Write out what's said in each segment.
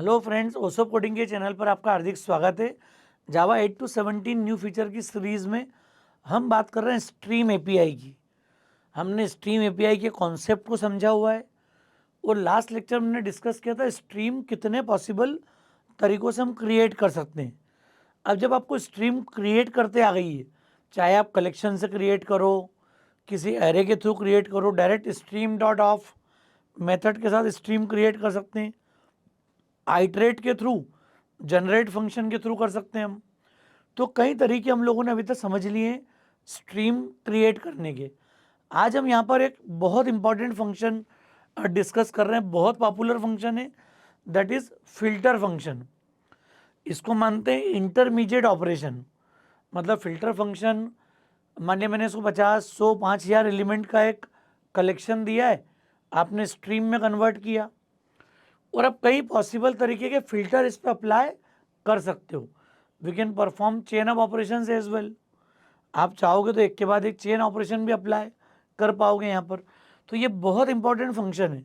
Hello friends, ओसो coding के channel पर आपका हार्दिक स्वागत है। जावा 8 to 17 न्यू फीचर की सीरीज़ में हम बात कर रहे हैं स्ट्रीम एपीआई की। हमने स्ट्रीम एपीआई के कॉन्सेप्ट को समझा हुआ है और लास्ट लेक्चर में हमने डिस्कस किया था स्ट्रीम कितने पॉसिबल तरीक़ों से हम क्रिएट कर सकते हैं। अब जब आपको स्ट्रीम क्रिएट करते आ गई है, चाहे आप कलेक्शन से क्रिएट करो, किसी एरे के थ्रू क्रिएट करो, direct stream dot of method के साथ स्ट्रीम क्रिएट कर सकते हैं, आइटरेट के थ्रू, जनरेट फंक्शन के थ्रू कर सकते हैं हम। तो कई तरीके हम लोगों ने अभी तक समझ लिए हैं स्ट्रीम क्रिएट करने के। आज हम यहाँ पर एक बहुत इंपॉर्टेंट फंक्शन डिस्कस कर रहे हैं, बहुत पॉपुलर फंक्शन है, दैट इज फिल्टर फंक्शन। इसको मानते हैं इंटरमीडिएट ऑपरेशन। मतलब फिल्टर फंक्शन, मानिए मैंने इसको 50, 100, 5000 एलिमेंट का एक कलेक्शन दिया है, आपने स्ट्रीम में कन्वर्ट किया और अब कई पॉसिबल तरीके के फिल्टर इस पर अप्लाई कर सकते हो। We can perform chain of operation as well. आप चाहोगे तो एक के बाद एक चेन ऑपरेशन भी अप्लाई कर पाओगे यहाँ पर। तो ये बहुत इंपॉर्टेंट फंक्शन है।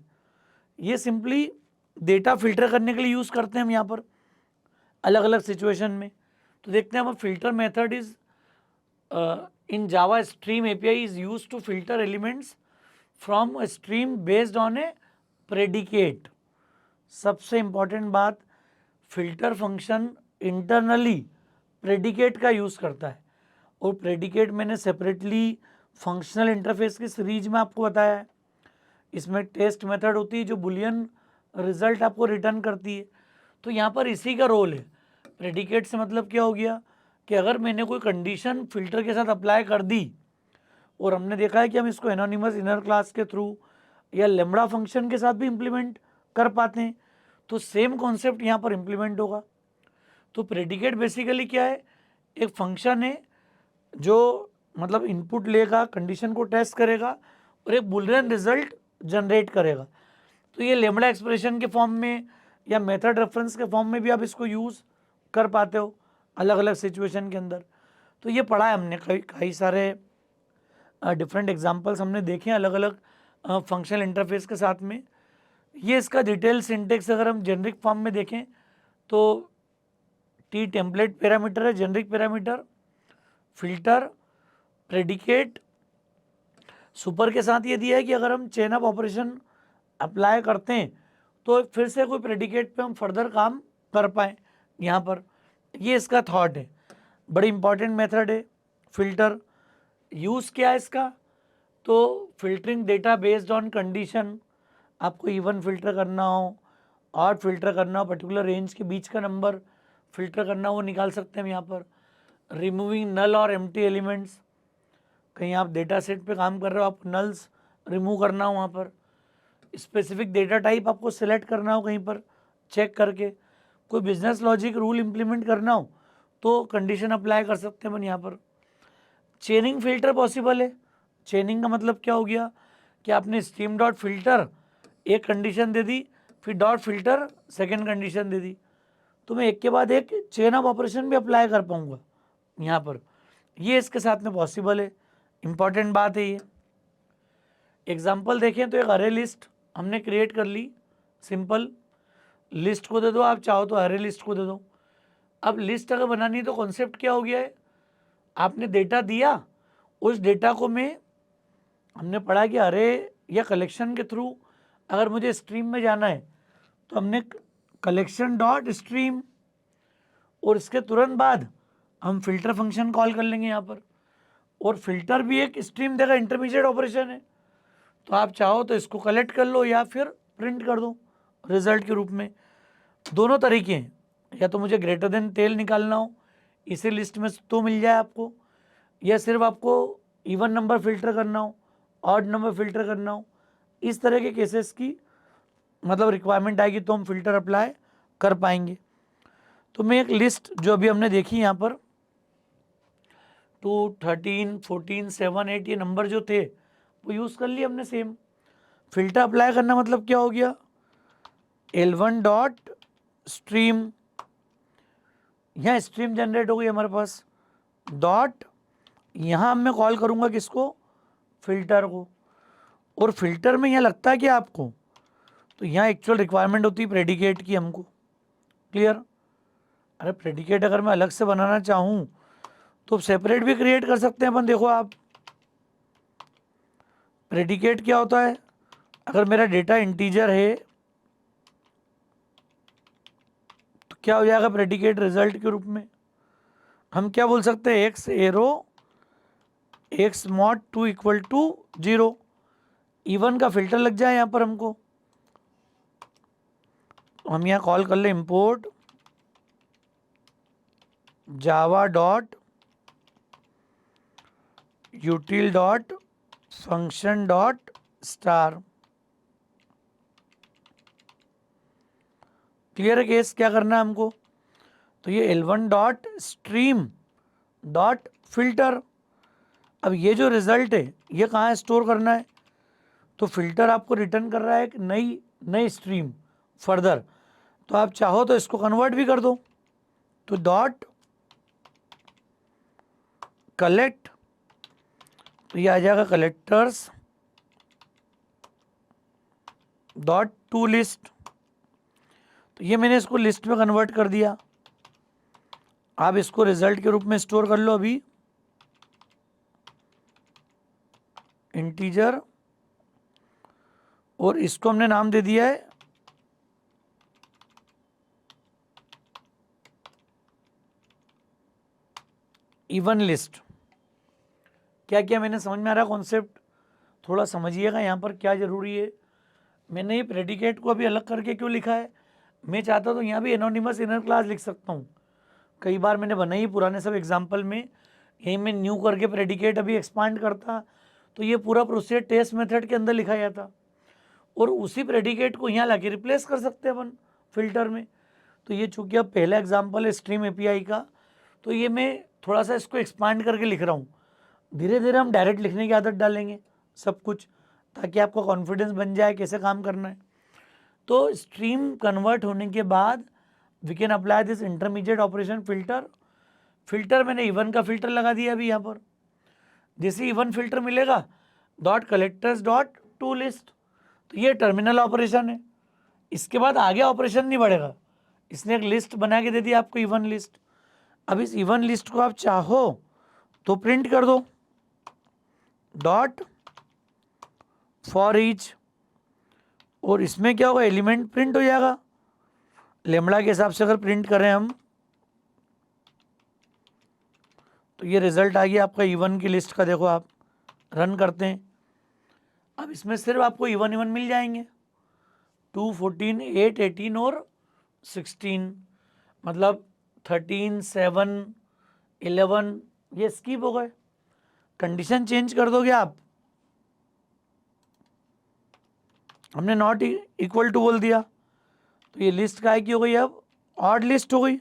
ये सिंपली डेटा फिल्टर करने के लिए यूज़ करते हैं हम यहाँ पर अलग अलग सिचुएशन में। तो देखते हैं हम, filter method is in Java stream API is use to filter elements from a stream based on a predicate. सबसे इंपॉर्टेंट बात, फिल्टर फंक्शन इंटरनली प्रेडिकेट का यूज़ करता है और प्रेडिकेट मैंने सेपरेटली फंक्शनल इंटरफेस की सीरीज में आपको बताया है। इसमें टेस्ट मेथड होती है जो बुलियन रिजल्ट आपको रिटर्न करती है। तो यहाँ पर इसी का रोल है। प्रेडिकेट से मतलब क्या हो गया कि अगर मैंने कोई कंडीशन फिल्टर के साथ अप्लाई कर दी, और हमने देखा है कि हम इसको एनोनिमस इनर क्लास के थ्रू या लेम्बडा फंक्शन के साथ भी इम्प्लीमेंट कर पाते हैं, तो सेम कॉन्सेप्ट यहाँ पर इम्प्लीमेंट होगा। तो प्रेडिकेट बेसिकली क्या है, एक फंक्शन है जो मतलब इनपुट लेगा, कंडीशन को टेस्ट करेगा और एक बुलियन रिजल्ट जनरेट करेगा। तो ये लेम्बडा एक्सप्रेशन के फॉर्म में या मेथड रेफरेंस के फॉर्म में भी आप इसको यूज़ कर पाते हो अलग अलग सिचुएशन के अंदर। तो ये पढ़ा है हमने, कई सारे डिफरेंट एग्जांपल्स हमने देखे हैं अलग अलग फंक्शनल इंटरफेस के साथ में। ये इसका डिटेल सिंटेक्स अगर हम जेनरिक फॉर्म में देखें तो टी टेम्पलेट पैरामीटर है, generic parameter, filter, predicate, super के साथ ये दिया है कि अगर हम चेन ऑफ ऑपरेशन अप्लाई करते हैं तो फिर से कोई प्रेडिकेट पे हम फर्दर काम कर पाएँ। यहाँ पर ये इसका थॉट है। बड़ी इंपॉर्टेंट मेथड है फिल्टर। यूज़ क्या है इसका, तो filtering data based on condition. आपको इवन फिल्टर करना हो, ऑड फिल्टर करना हो, पर्टिकुलर रेंज के बीच का नंबर फिल्टर करना हो, वो निकाल सकते हैं हम यहाँ पर। रिमूविंग नल और एम्प्टी एलिमेंट्स, कहीं आप डेटा सेट पे काम कर रहे हो, आपको नल्स रिमूव करना हो, वहाँ पर स्पेसिफिक डेटा टाइप आपको सेलेक्ट करना हो, कहीं पर चेक करके कोई बिजनेस लॉजिक रूल इम्प्लीमेंट करना हो तो कंडीशन अप्लाई कर सकते हैं अपन यहाँ पर। चेनिंग फिल्टर पॉसिबल है। चेनिंग का मतलब क्या हो गया कि आपने स्ट्रीम डॉट फिल्टर एक कंडीशन दे दी, फिर डॉट फिल्टर सेकेंड कंडीशन दे दी, तो मैं एक के बाद एक चेन ऑफ ऑपरेशन भी अप्लाई कर पाऊंगा यहाँ पर। ये इसके साथ में पॉसिबल है। इंपॉर्टेंट बात है ये। एग्जाम्पल देखें तो एक अरे लिस्ट हमने क्रिएट कर ली। सिंपल लिस्ट को दे दो, आप चाहो तो अरे लिस्ट को दे दो। अब लिस्ट अगर बनानी है तो कॉन्सेप्ट क्या हो गया है, आपने डेटा दिया, उस डेटा को मैं, हमने पढ़ा कि अरे या कलेक्शन के थ्रू अगर मुझे स्ट्रीम में जाना है तो हमने कलेक्शन डॉट स्ट्रीम, और इसके तुरंत बाद हम फिल्टर फंक्शन कॉल कर लेंगे यहाँ पर। और फिल्टर भी एक स्ट्रीम देगा, इंटरमीडिएट ऑपरेशन है। तो आप चाहो तो इसको कलेक्ट कर लो या फिर प्रिंट कर दो रिजल्ट के रूप में। दोनों तरीके हैं, या तो मुझे ग्रेटर देन टेल निकालना हो, इसी लिस्ट में तो मिल जाए आपको, या सिर्फ आपको इवन नंबर फिल्टर करना हो, ऑड नंबर फिल्टर करना हो। इस तरह के केसेस की मतलब रिक्वायरमेंट आएगी तो हम फिल्टर अप्लाई कर पाएंगे। तो मैं एक लिस्ट जो अभी हमने देखी यहाँ पर 2, 13, 14, 7, 8 ये नंबर जो थे वो यूज़ कर लिए हमने सेम। फिल्टर अप्लाई करना मतलब क्या हो गया, L1 डॉट स्ट्रीम, यहाँ स्ट्रीम जनरेट हो गई हमारे पास, डॉट यहाँ मैं कॉल करूँगा किसको, फिल्टर को। और फिल्टर में यहाँ लगता है कि आपको, तो यहाँ एक्चुअल रिक्वायरमेंट होती है प्रेडिकेट की हमको। क्लियर। अरे प्रेडिकेट अगर मैं अलग से बनाना चाहूँ तो सेपरेट भी क्रिएट कर सकते हैं अपन। देखो आप, प्रेडिकेट क्या होता है, अगर मेरा डेटा इंटीजर है तो क्या हो जाएगा प्रेडिकेट रिजल्ट के रूप में, हम क्या बोल सकते हैं, X arrow X mod 2 equal to 0। Even का फिल्टर लग जाए यहाँ पर हमको, तो हम यहाँ कॉल कर ले import Java dot यूटिल dot function dot star. Clear है केस, क्या करना है हमको, तो ये L1 dot stream dot filter. अब ये जो रिजल्ट है ये कहाँ स्टोर करना है, तो फिल्टर आपको रिटर्न कर रहा है एक नई नई स्ट्रीम फर्दर, तो आप चाहो तो इसको कन्वर्ट भी कर दो, तो डॉट कलेक्ट, तो ये आ जाएगा कलेक्टर्स डॉट टू लिस्ट। तो ये मैंने इसको लिस्ट में कन्वर्ट कर दिया, आप इसको रिजल्ट के रूप में स्टोर कर लो अभी, इंटीजर, और इसको हमने नाम दे दिया है इवन लिस्ट। क्या क्या मैंने समझ में आ रहा है कॉन्सेप्ट, थोड़ा समझिएगा यहाँ पर क्या जरूरी है। मैंने ये प्रेडिकेट को अभी अलग करके क्यों लिखा है, मैं चाहता तो यहाँ भी एनोनिमस इनर क्लास लिख सकता हूँ, कई बार मैंने बनाई पुराने सब एग्जाम्पल में, यही मैं न्यू करके प्रेडिकेट अभी एक्सपांड करता तो ये पूरा प्रोसीजर टेस्ट मेथड के अंदर लिखा जाता, और उसी प्रेडिकेट को यहाँ लाके रिप्लेस कर सकते हैं अपन फिल्टर में। तो ये चूंकि अब पहला एग्जाम्पल है स्ट्रीम एपीआई का, तो ये मैं थोड़ा सा इसको एक्सपांड करके लिख रहा हूँ, धीरे धीरे हम डायरेक्ट लिखने की आदत डालेंगे सब कुछ, ताकि आपको कॉन्फिडेंस बन जाए कैसे काम करना है। तो स्ट्रीम कन्वर्ट होने के बाद we can apply this intermediate operation filter. Filter मैंने इवन का फिल्टर लगा दिया अभी यहाँ पर, जैसे इवन फिल्टर मिलेगा dot collectors dot to list, तो ये टर्मिनल ऑपरेशन है, इसके बाद आगे ऑपरेशन नहीं बढ़ेगा, इसने एक लिस्ट बना के दे दी आपको इवन लिस्ट। अब इस इवन लिस्ट को आप चाहो तो प्रिंट कर दो डॉट फॉर ईच, और इसमें क्या होगा एलिमेंट प्रिंट हो जाएगा लेमड़ा के हिसाब से। अगर प्रिंट करें हम तो ये रिजल्ट आ गया आपका इवन की लिस्ट का, देखो आप रन करते हैं, अब इसमें सिर्फ आपको इवन इवन मिल जाएंगे 2, 14, 8, 18 और 16, मतलब 13, 7, 11 ये स्किप हो गए। कंडीशन चेंज कर दोगे आप, हमने नॉट इक्वल टू बोल दिया तो ये लिस्ट काय की हो गई, अब ऑड लिस्ट हो गई।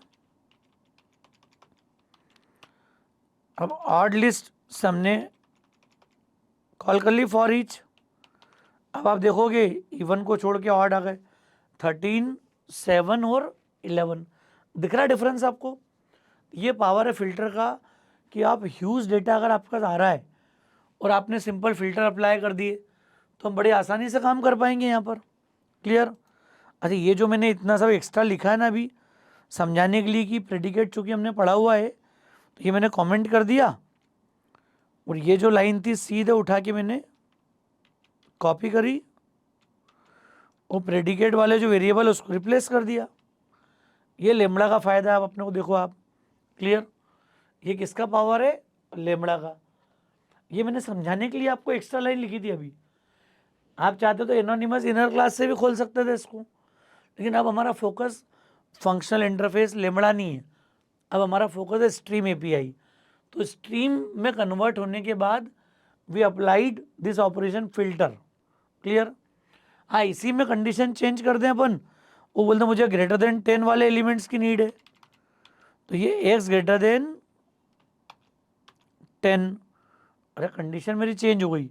अब ऑड लिस्ट से हमने कॉल कर ली फॉर ईच, अब आप देखोगे इवन को छोड़ के ऑड आ गए 13, 7 और 11, दिख रहा है डिफरेंस आपको। ये पावर है फिल्टर का कि आप ह्यूज डेटा अगर आपके पास आ रहा है और आपने सिंपल फिल्टर अप्लाई कर दिए तो हम बड़ी आसानी से काम कर पाएंगे यहाँ पर। क्लियर। अच्छा ये जो मैंने इतना सब एक्स्ट्रा लिखा है ना अभी समझाने के लिए कि प्रेडिकेट चूँकि हमने पढ़ा हुआ है तो ये मैंने कमेंट कर दिया, और ये जो लाइन थी सीधे उठा के मैंने कॉपी करी और प्रेडिकेट वाले जो वेरिएबल उसको रिप्लेस कर दिया। ये लेमड़ा का फ़ायदा है, आप अपने को देखो आप। क्लियर। ये किसका पावर है, लेमड़ा का। ये मैंने समझाने के लिए आपको एक्स्ट्रा लाइन लिखी थी अभी, आप चाहते तो एनोनिमस इनर क्लास से भी खोल सकते थे इसको, लेकिन अब हमारा फोकस फंक्शनल इंटरफेस लेमड़ा नहीं है, अब हमारा फोकस है स्ट्रीम एपीआई। तो स्ट्रीम में कन्वर्ट होने के बाद we applied this operation filter. Clear. हाँ इसी में कंडीशन चेंज कर दें अपन, वो बोलते मुझे ग्रेटर देन 10 वाले एलिमेंट्स की नीड है, तो ये x ग्रेटर देन 10, अरे कंडीशन मेरी चेंज हो गई,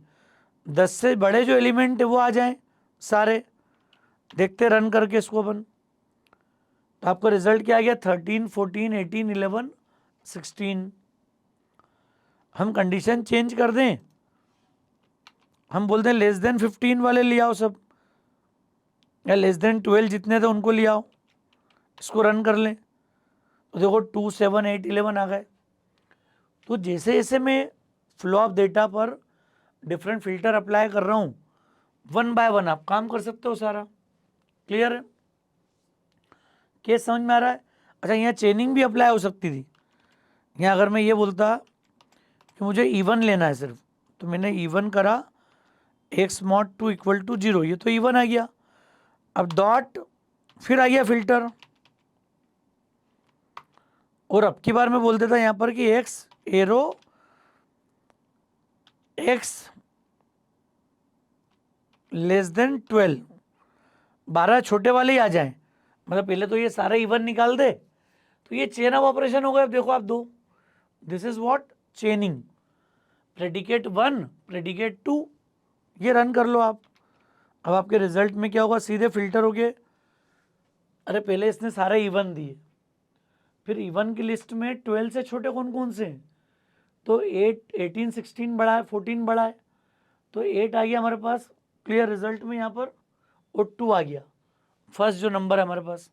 10 से बड़े जो एलिमेंट है वो आ जाएं सारे। देखते रन करके इसको अपन, तो आपका रिजल्ट क्या आ गया 13, 14, 18, 11, 16। हम कंडीशन चेंज कर दें, हम बोलते हैं लेस देन 15 वाले ले आओ सब, या लेस देन 12 जितने थे उनको ले आओ, इसको रन कर लें तो देखो 2, 7, 8, 11 आ गए। तो जैसे जैसे मैं फ्लो ऑफ डेटा पर डिफरेंट फिल्टर अप्लाई कर रहा हूँ, 1 बाय 1 आप काम कर सकते हो सारा। क्लियर है? केस समझ में आ रहा है? अच्छा, यहाँ चेनिंग भी अप्लाई हो सकती थी। यहाँ अगर मैं ये बोलता कि मुझे इवन लेना है सिर्फ, तो मैंने इवन करा x मॉड 2 इक्वल टू 0, ये तो इवन आ गया। अब डॉट, फिर आ गया फिल्टर, और अब की बार मैं बोल देता यहाँ पर कि x arrow x less than 12, 12 छोटे वाले ही आ जाएं, मतलब पहले तो ये सारे इवन निकाल दे, तो ये चेन ऑफ ऑपरेशन हो गया। अब देखो आप दो, this is what चेनिंग, predicate 1, predicate 2, ये रन कर लो आप। अब आपके रिजल्ट में क्या होगा, सीधे फिल्टर हो गए। अरे पहले इसने सारे इवन दिए, फिर इवन की लिस्ट में 12 से छोटे कौन कौन से हैं, तो 8, 18, 16 बड़ा है, 14 बड़ा है, तो 8 आ गया हमारे पास क्लियर रिजल्ट में यहाँ पर, और 2 आ गया फर्स्ट जो नंबर है हमारे पास।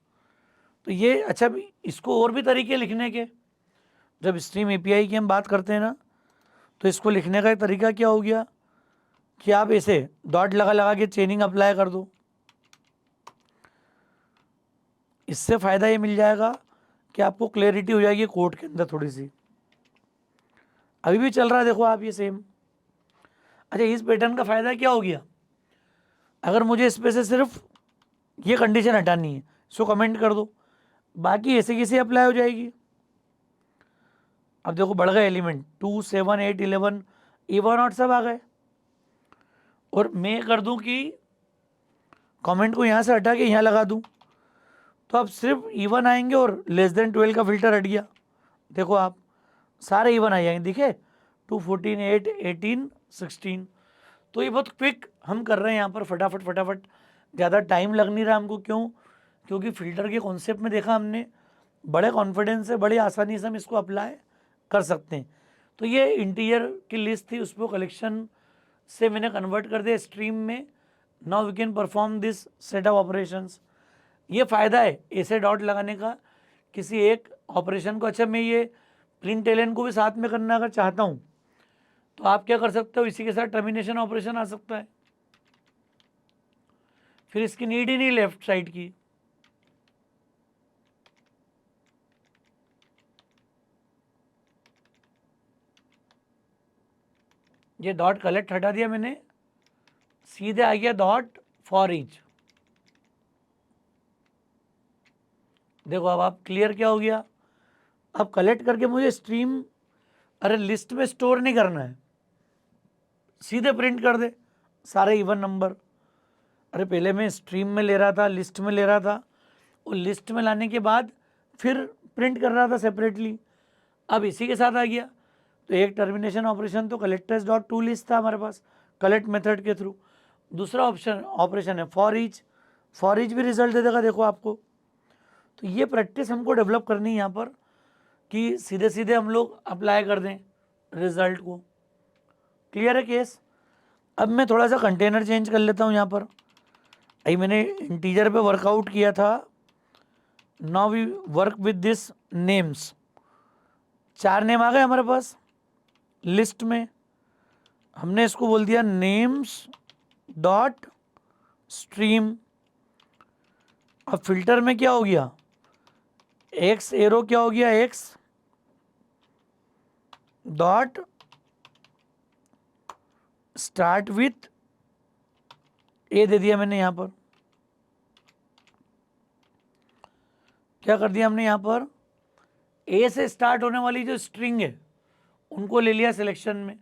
तो ये अच्छा, इसको और भी तरीके लिखने के, जब स्ट्रीम एपीआई की हम बात करते हैं ना, तो इसको लिखने का एक तरीका क्या हो गया कि आप ऐसे डॉट लगा लगा के चेनिंग अप्लाई कर दो। इससे फ़ायदा ये मिल जाएगा कि आपको क्लैरिटी हो जाएगी कोड के अंदर थोड़ी सी। अभी भी चल रहा है देखो आप ये सेम। अच्छा, इस पैटर्न का फ़ायदा क्या हो गया, अगर मुझे इस पे से सिर्फ ये कंडीशन हटानी है, इसको कमेंट कर दो, बाकी ऐसे कैसे अप्लाई हो जाएगी। अब देखो बढ़ गए एलिमेंट, 2, 7, 8, 11, इवन और सब आ गए। और मैं कर दूं कि कमेंट को यहाँ से हटा के यहाँ लगा दूं, तो अब सिर्फ इवन आएंगे और लेस देन 12 का फिल्टर हट गया। देखो आप सारे इवन आ जाएंगे, दिखे 2, 14, 8, 18, 16। तो ये बहुत क्विक हम कर रहे हैं यहाँ पर, फटाफट फटाफट, ज़्यादा टाइम लग नहीं रहा हमको। क्यों? क्योंकि फिल्टर के कॉन्सेप्ट में देखा हमने, बड़े कॉन्फिडेंस से, बड़ी आसानी से हम इसको अप्लाई कर सकते हैं। तो ये इंटीजर की लिस्ट थी, उसको कलेक्शन से मैंने कन्वर्ट कर दिया स्ट्रीम में। Now we can perform this set of operations. ये फ़ायदा है ऐसे डॉट लगाने का किसी एक ऑपरेशन को। अच्छा, मैं ये प्रिंट एलन को भी साथ में करना अगर चाहता हूँ, तो आप क्या कर सकते हो, इसी के साथ टर्मिनेशन ऑपरेशन आ सकता है, फिर इसकी नीड ही नहीं लेफ्ट साइड की। ये डॉट कलेक्ट हटा दिया मैंने, सीधे आ गया डॉट फॉर ईच। देखो अब आप क्लियर क्या हो गया। अब कलेक्ट करके मुझे स्ट्रीम, अरे लिस्ट में स्टोर नहीं करना है, सीधे प्रिंट कर दे सारे इवन नंबर। अरे पहले मैं स्ट्रीम में ले रहा था, लिस्ट में ले रहा था, और लिस्ट में लाने के बाद फिर प्रिंट कर रहा था सेपरेटली, अब इसी के साथ आ गया। तो एक टर्मिनेशन ऑपरेशन तो कलेक्टर्स डॉट टू लिस्ट था हमारे पास कलेक्ट मेथड के थ्रू। दूसरा ऑप्शन ऑपरेशन है फॉर ईच, फॉर ईच भी रिजल्ट दे देगा देखो आपको। तो ये प्रैक्टिस हमको डेवलप करनी है यहाँ पर, कि सीधे सीधे हम लोग अप्लाई कर दें रिजल्ट को। क्लियर है केस? अब मैं थोड़ा सा कंटेनर चेंज कर लेता हूँ यहाँ पर। अभी मैंने इंटीजर पे वर्कआउट किया था, now we work with this names. 4 name आ गए हमारे पास लिस्ट में, हमने इसको बोल दिया नेम्स डॉट स्ट्रीम। अब फिल्टर में क्या हो गया, एक्स एरो क्या हो गया, X dot start with A दे दिया मैंने। यहां पर क्या कर दिया हमने, यहां पर ए से स्टार्ट होने वाली जो स्ट्रिंग है उनको ले लिया सिलेक्शन में,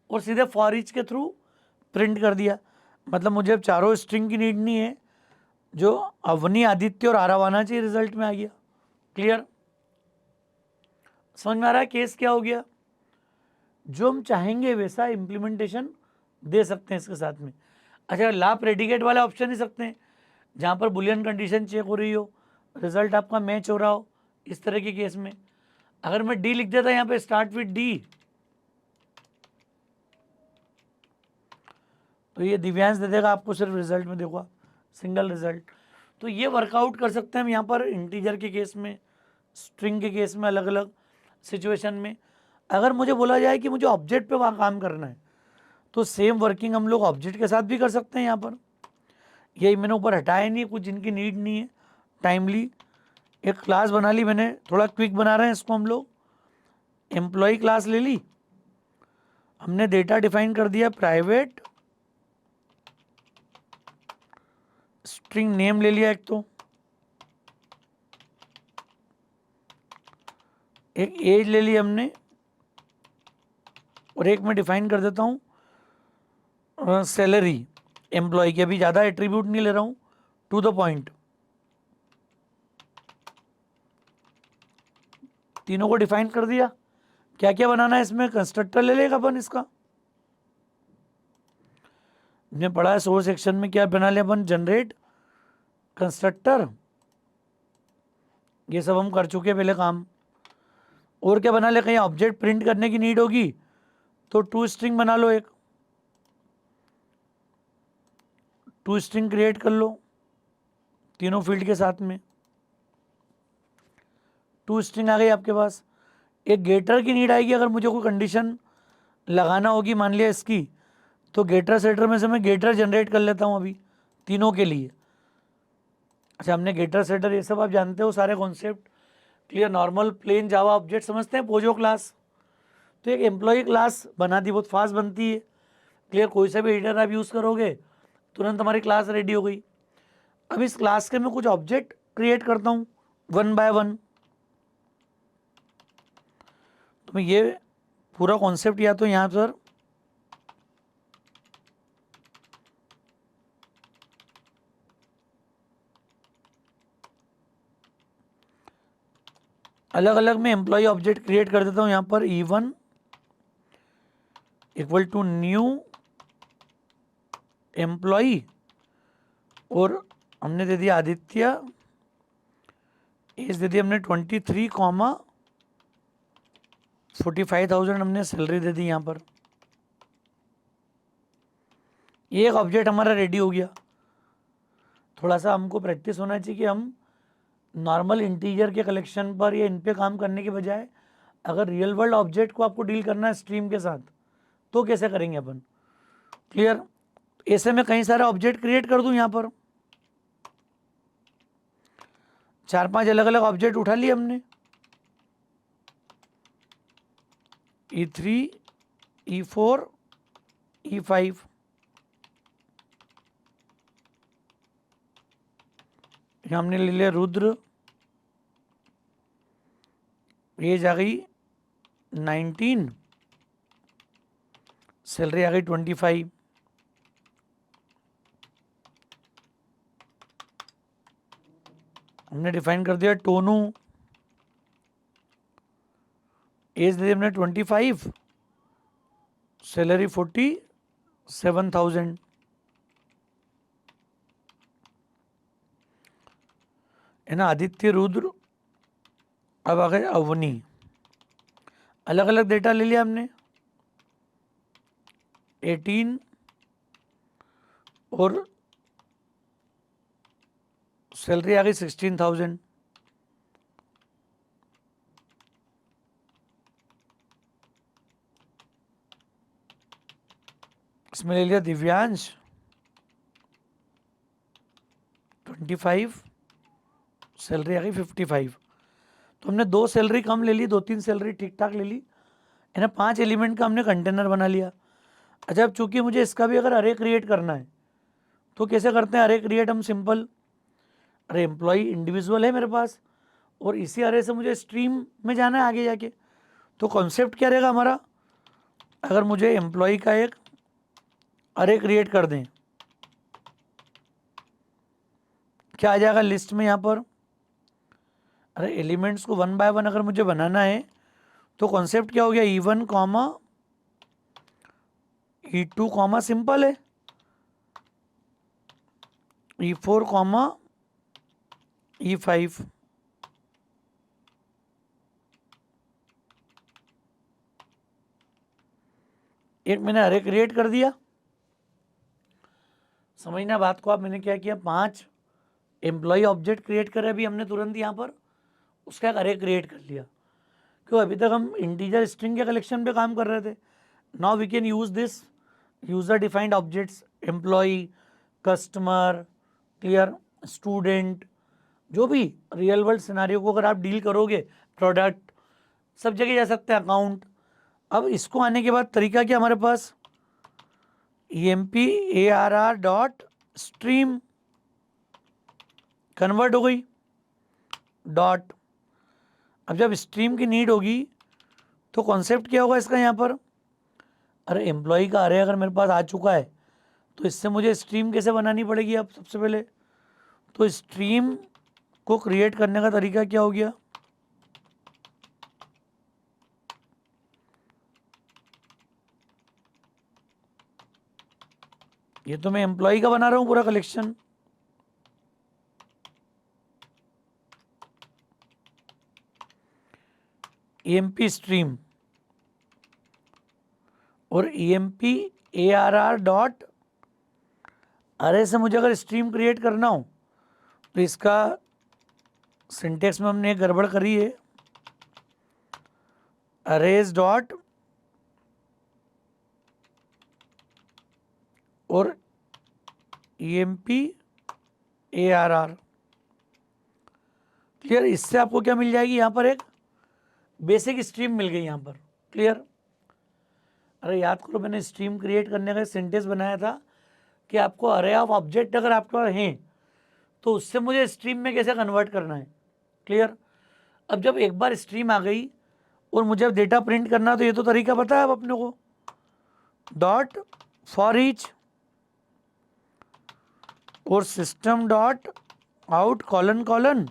और सीधे फॉर ईच के थ्रू प्रिंट कर दिया। मतलब मुझे अब चारों स्ट्रिंग की नीड नहीं है, जो अवनी, आदित्य और आरव आना चाहिए रिजल्ट में आ गया। क्लियर? समझ में आ रहा है केस क्या हो गया। जो हम चाहेंगे वैसा इम्प्लीमेंटेशन दे सकते हैं इसके साथ में। अच्छा, ला प्रेडिकेट वाला ऑप्शन ही सकते हैं, जहाँ पर बुलियन कंडीशन चेक हो रही हो, रिजल्ट आपका मैच हो रहा हो, इस तरह के केस में अगर मैं डी लिख देता यहाँ पे स्टार्ट विथ डी, तो ये दिव्यांश दे देगा आपको सिर्फ रिजल्ट में। देखो आप सिंगल रिजल्ट। तो ये वर्कआउट कर सकते हैं हम यहाँ पर इंटीजर के केस में, स्ट्रिंग के केस में, अलग अलग सिचुएशन में। अगर मुझे बोला जाए कि मुझे ऑब्जेक्ट पे वहाँ काम करना है तो सेम वर्किंग हम लोग ऑब्जेक्ट के साथ भी कर सकते हैं। यहाँ पर यही मैंने ऊपर हटाया नहीं है, कुछ जिनकी नीड नहीं है। टाइमली एक क्लास बना ली मैंने, थोड़ा क्विक बना रहे हैं इसको हम लोग। एम्प्लॉय क्लास ले ली हमने, डेटा डिफाइन कर दिया प्राइवेट, स्ट्रिंग नेम ले लिया एक, तो एक एज ले ली हमने, और एक मैं डिफाइन कर देता हूँ सैलरी एम्प्लॉय की। अभी ज़्यादा एट्रीब्यूट नहीं ले रहा हूँ, टू द पॉइंट। तीनों को डिफाइन कर दिया। क्या क्या बनाना है इसमें, कंस्ट्रक्टर ले लेगा अपन इसका। हमने पढ़ा है सोर्स सेक्शन में, क्या बना लिया अपन, जनरेट कंस्ट्रक्टर। ये सब हम कर चुके हैं पहले काम। और क्या बना ले, कहीं ऑब्जेक्ट प्रिंट करने की नीड होगी तो टू स्ट्रिंग बना लो, एक टू स्ट्रिंग क्रिएट कर लो तीनों फील्ड के साथ में। टू स्ट्रिंग आ गई आपके पास। एक गेटर की नीड आएगी अगर मुझे कोई कंडीशन लगाना होगी, मान लिया इसकी, तो गेटर सेटर में से मैं गेटर जनरेट कर लेता हूँ अभी तीनों के लिए। अच्छा, हमने गेटर सेटर ये सब आप जानते हो सारे concept, clear. Normal plain Java object समझते हैं, पोजो क्लास। तो एक एम्प्लॉय क्लास बना दी, बहुत फास्ट बनती है, क्लियर। कोई सा भी एडिटर आप यूज़ करोगे तुरंत हमारी क्लास रेडी हो गई। अब इस क्लास के मैं कुछ ऑब्जेक्ट क्रिएट करता हूँ वन बाय वन। तो मैं ये पूरा कॉन्सेप्ट या तो यहाँ पर अलग अलग में एम्प्लॉय ऑब्जेक्ट क्रिएट कर देता हूँ। यहाँ पर E1 equal to new employ, और हमने दे दिया आदित्य, एज दे दी हमने 23, 45,000 हमने सैलरी दे दी यहाँ पर। ये एक ऑब्जेक्ट हमारा रेडी हो गया। थोड़ा सा हमको प्रैक्टिस होना चाहिए कि हम नॉर्मल इंटीजर के कलेक्शन पर या इन पे काम करने के बजाय अगर रियल वर्ल्ड ऑब्जेक्ट को आपको डील करना है स्ट्रीम के साथ तो कैसे करेंगे अपन, क्लियर। ऐसे में कई सारे ऑब्जेक्ट क्रिएट कर दूं। यहाँ पर 4-5 अलग अलग ऑब्जेक्ट उठा लिए हमने, E3, E4, E5। हमने ले लिया रुद्र, एज आ गई 19, सैलरी आ गई 25। हमने डिफाइन कर दिया टोनू, एज दे दी हमने 25, सैलरी 47,000। है ना, आदित्य, रुद्र। अब आ गए अवनी, अलग अलग डेटा ले लिया हमने, 18 और सैलरी आ गई 16,000। इसमें ले लिया दिव्यांश 25, सैलरी आ गई 55। तो हमने 2 सैलरी कम ले ली, 2-3 सैलरी ठीक ठाक ले ली, है ना। 5 एलिमेंट का हमने कंटेनर बना लिया। अच्छा, अब चूंकि मुझे इसका भी अगर अरे क्रिएट करना है तो कैसे करते हैं अरे क्रिएट हम, सिंपल। अरे एम्प्लॉय इंडिविजुअल है मेरे पास और इसी अरे से मुझे स्ट्रीम में जाना है आगे जाके। तो कॉन्सेप्ट क्या रहेगा हमारा, अगर मुझे एम्प्लॉय का एक अरे क्रिएट कर दें, क्या आ जाएगा लिस्ट में यहाँ पर। अरे एलिमेंट्स को वन बाय वन अगर मुझे बनाना है तो कॉन्सेप्ट क्या हो गया, E1, E2, सिंपल है, E4, E5। एक मैंने अरे क्रिएट कर दिया। समझना बात को आप, मैंने क्या किया, 5 एम्प्लॉय ऑब्जेक्ट क्रिएट करे अभी हमने तुरंत यहाँ पर, उसका एक अरे क्रिएट कर लिया। क्यों, अभी तक हम इंटीजर स्ट्रिंग के कलेक्शन पे काम कर रहे थे। Now we can use this user defined objects, employee, customer, clear, student, जो भी रियल वर्ल्ड सिनारियो को अगर आप डील करोगे, प्रोडक्ट, सब जगह जा सकते हैं, अकाउंट। अब इसको आने के बाद तरीका क्या हमारे पास, EMP डॉट स्ट्रीम कन्वर्ट हो गई डॉट। अब जब स्ट्रीम की नीड होगी तो कॉन्सेप्ट क्या होगा इसका यहाँ पर, अरे एम्प्लॉय का अरे अगर मेरे पास आ चुका है तो इससे मुझे स्ट्रीम कैसे बनानी पड़ेगी। अब सबसे पहले तो स्ट्रीम को क्रिएट करने का तरीका क्या हो गया, ये तो मैं एम्प्लॉय का बना रहा हूं पूरा कलेक्शन। EMP स्ट्रीम और EMP ARR डॉट अरे से मुझे अगर स्ट्रीम क्रिएट करना हो तो इसका सिंटेक्स में हमने एक गड़बड़ करी है, अरेज डॉट और EMP ARR। क्लियर, इससे आपको क्या मिल जाएगी, यहाँ पर एक बेसिक स्ट्रीम मिल गई यहाँ पर। क्लियर, अरे याद करो मैंने स्ट्रीम क्रिएट करने का सिंटेक्स बनाया था कि आपको अरे ऑफ ऑब्जेक्ट अगर आपके पास हैं तो उससे मुझे स्ट्रीम में कैसे कन्वर्ट करना है। क्लियर, अब जब एक बार स्ट्रीम आ गई और मुझे अब डेटा प्रिंट करना तो ये तो तरीका पता है अब अपने को, डॉट फॉर ईच और system dot out colon colon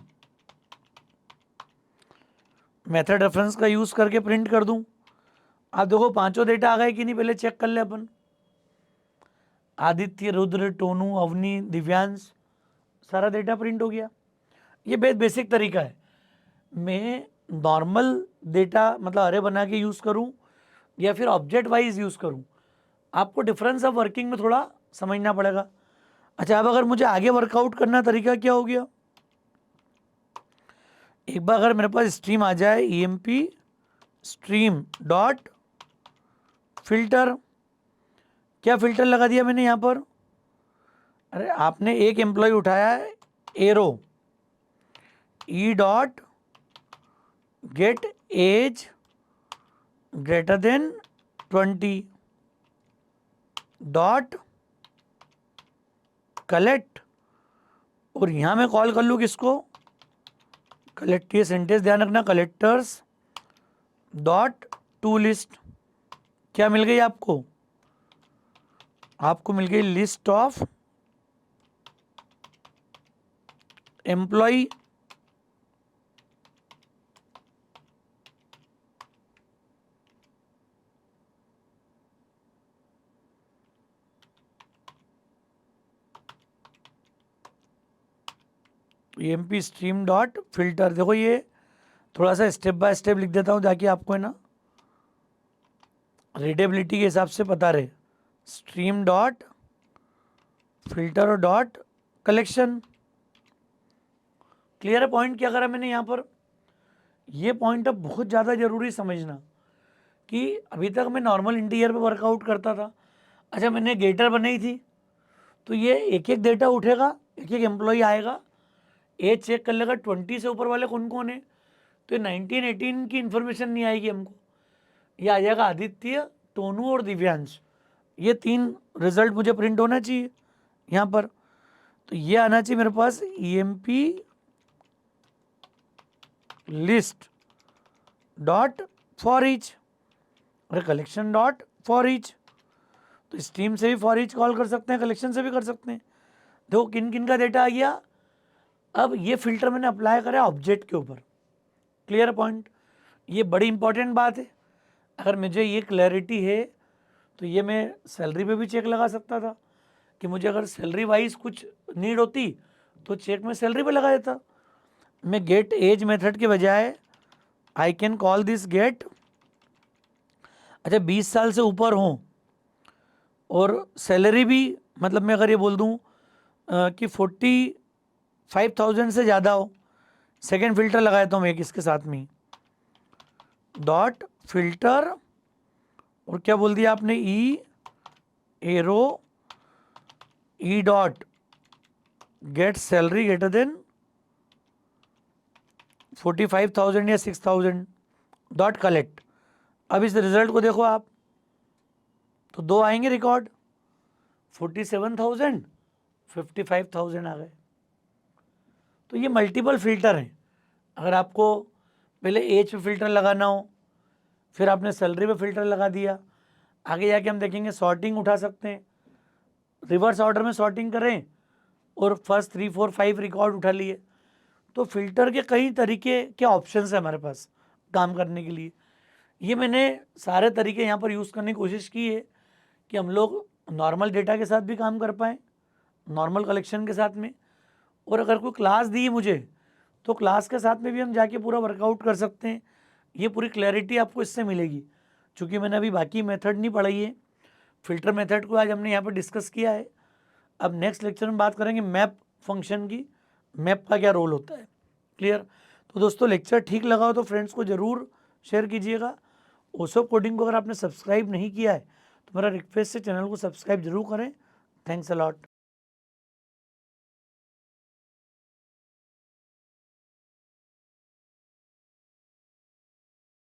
method reference का यूज करके प्रिंट कर दूं। आप देखो पांचों डेटा आ गए कि नहीं, पहले चेक कर ले अपन, आदित्य, रुद्र, टोनू, अवनी, दिव्यांश, सारा डेटा प्रिंट हो गया। ये बेसिक तरीका है। मैं नॉर्मल डेटा मतलब अरे बना के यूज़ करूं या फिर ऑब्जेक्ट वाइज यूज़ करूं, आपको डिफरेंस ऑफ वर्किंग में थोड़ा समझना पड़ेगा। अच्छा, अब अगर मुझे आगे वर्कआउट करना तरीका क्या हो गया, एक बार अगर मेरे पास स्ट्रीम आ जाए EMP स्ट्रीम डॉट फिल्टर, क्या फिल्टर लगा दिया मैंने यहाँ पर, अरे आपने एक एम्प्लॉय उठाया है, arrow E dot get age greater than 20 dot collect, और यहां मैं कॉल कर लूँ किसको, कलेक्ट, ये सेंटेंस ध्यान रखना, कलेक्टर्स डॉट टू लिस्ट। क्या मिल गई आपको, आपको मिल गई list of employee EMP stream dot filter. देखो ये थोड़ा सा स्टेप बाय स्टेप लिख देता हूँ ताकि आपको है ना रीडेबिलिटी के हिसाब से पता रहे। स्ट्रीम डॉट फिल्टर और डॉट कलेक्शन। क्लियर है पॉइंट क्या करा मैंने यहाँ पर, ये पॉइंट अब बहुत ज़्यादा जरूरी समझना कि अभी तक मैं नॉर्मल इंटीजर पे वर्कआउट करता था। अच्छा, मैंने गेटर बनाई थी तो ये एक एक डेटा उठेगा, एक एक एम्प्लॉय आएगा, एज चेक कर लेगा 20 से ऊपर वाले कौन कौन है, तो ये 19 18 की इन्फॉर्मेशन नहीं आएगी हमको, ये आ जाएगा आदित्य, टोनू और दिव्यांश। ये तीन रिजल्ट मुझे प्रिंट होना चाहिए यहाँ पर, तो ये आना चाहिए मेरे पास EMP list dot for each और कलेक्शन डॉट फॉर ईच। तो स्ट्रीम से भी फॉर ईच कॉल कर सकते हैं, कलेक्शन से भी कर सकते हैं। देखो किन किन का डेटा आ गया। अब ये फिल्टर मैंने अप्लाई करा ऑब्जेक्ट के ऊपर। क्लियर पॉइंट, ये बड़ी इंपॉर्टेंट बात है। अगर मुझे ये क्लैरिटी है तो ये मैं सैलरी पे भी चेक लगा सकता था कि मुझे अगर सैलरी वाइज कुछ नीड होती तो चेक में सैलरी पे लगा देता। मैं गेट एज मेथड के बजाय I can call this get, अच्छा 20 साल से ऊपर हो और सैलरी भी, मतलब मैं अगर ये बोल दूं कि 40 5000 से ज़्यादा हो, सेकेंड फिल्टर लगाया तो हम एक इसके साथ में ही, डॉट फिल्टर, और क्या बोल दिया आपने, E arrow E dot get salary greater than 45,000 या 6,000 डॉट कलेक्ट। अब इस रिजल्ट को देखो आप, तो दो आएंगे रिकॉर्ड, 47,000 55,000 आ गए। तो ये मल्टीपल फिल्टर हैं। अगर आपको पहले एज पे फिल्टर लगाना हो, फिर आपने सैलरी पे फिल्टर लगा दिया, आगे जाके हम देखेंगे सॉर्टिंग उठा सकते हैं, रिवर्स ऑर्डर में सॉर्टिंग करें और फर्स्ट 3 4 5 रिकॉर्ड उठा लिए। तो फिल्टर के कई तरीके के ऑप्शंस है हमारे पास काम करने के लिए। ये मैंने सारे तरीके यहाँ पर यूज़ करने की कोशिश की है कि हम लोग नॉर्मल डेटा के साथ भी काम कर पाएँ, नॉर्मल कलेक्शन के साथ में, और अगर कोई क्लास दी मुझे तो क्लास के साथ में भी हम जाके पूरा वर्कआउट कर सकते हैं। ये पूरी क्लैरिटी आपको इससे मिलेगी। चूँकि मैंने अभी बाकी मेथड नहीं पढ़ाई है, फिल्टर मेथड को आज हमने यहाँ पर डिस्कस किया है। अब नेक्स्ट लेक्चर में बात करेंगे मैप फंक्शन की, मैप का क्या रोल होता है। क्लियर? तो दोस्तों लेक्चर ठीक लगा हो तो फ्रेंड्स को ज़रूर शेयर कीजिएगा। ओसोप कोडिंग को अगर आपने सब्सक्राइब नहीं किया है तो मेरा रिक्वेस्ट है चैनल को सब्सक्राइब जरूर करें। Thanks a lot.